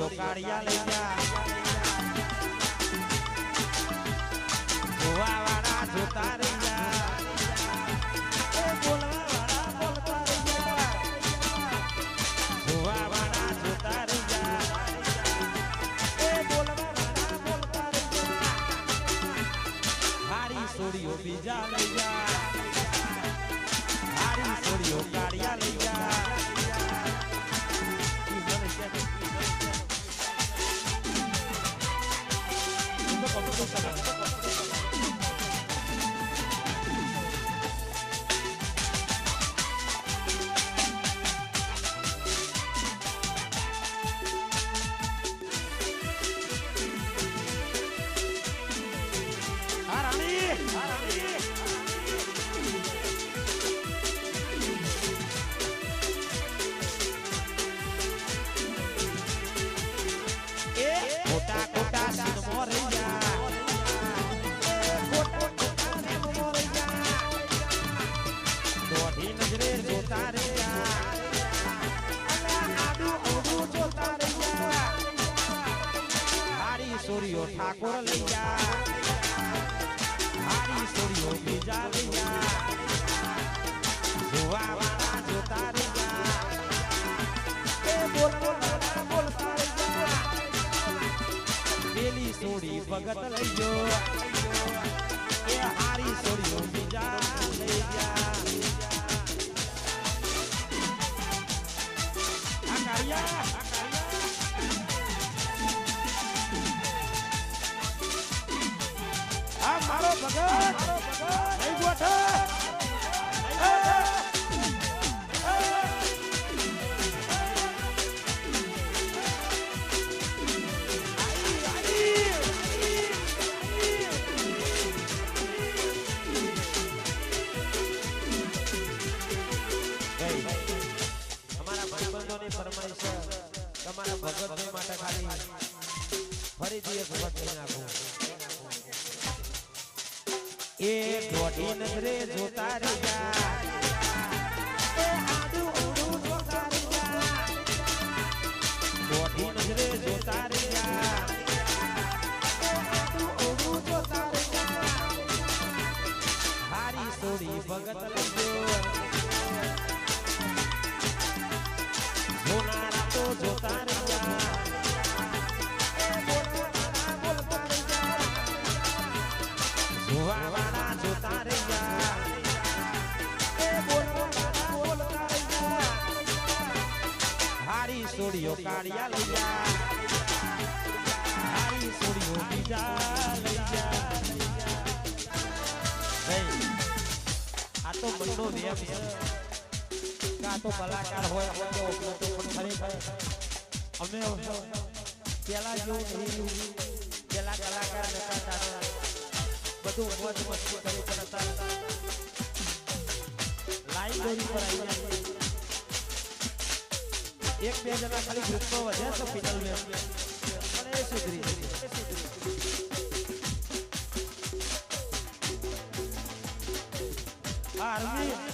સોરીઓ કાળિયા લઈ જા જોવા વાળા જોતા રહી જા એ બોલવા વાળા બોલતા રહી જા જોવા વાળા જોતા રહી જા એ બોલવા વાળા બોલતા રહી જા હારી સોરીઓ બીજા લઈ જા હારી સોરીઓ કાળિયા લઈ જા સોરીઓ ઠાકોર લઈ જા હારી સોરીઓ બીજા લઈ જા જોવા વાળા જોતા રહી જા એ બોલવા વાળા બોલતા રહી જા પેલી સોરી ભગત લઈ જો એ હારી સોરીઓ બીજા લઈ જા આ કાળિયા મારો ભગત નહીં ગોઠે અમારા ભાઈબંધોની ફરમાઈશ તમારા ભગતભાઈ માટે ખાલી ફરીથી એક વખત કહી નાખું એ દોઢી નજરે જોતા રહ્યા એ આડું ઊડું જોતા રહ્યા દોઢી નજરે જોતા રહ્યા એ આડું ઊડું જોતા રહ્યા હારી સોરી ભગત લજો જોનારા તો જોતા રહ્યા જોવા વાળા જોતા રહી જા એ બોલવા વાળા બોલતા રહી જા હારી સોરીઓ કાળિયા લઈ જા હારી સોરીઓ બીજા લઈ જા આ તો મનનો નિયમ છે આ તો કલાકાર હોય તો પણ ખરેખર અમે પેલા જેવું નહીં પેલા કલાકાર નતા બધું મોજ મસ્તી કરી પણ હતા લાઈવ દોરી પર આવી જાય એક બે જણા ખાલી ગ્રુપમાં વધ્યા તો ફિનલ મેં પણ એ સુધરી આર્મી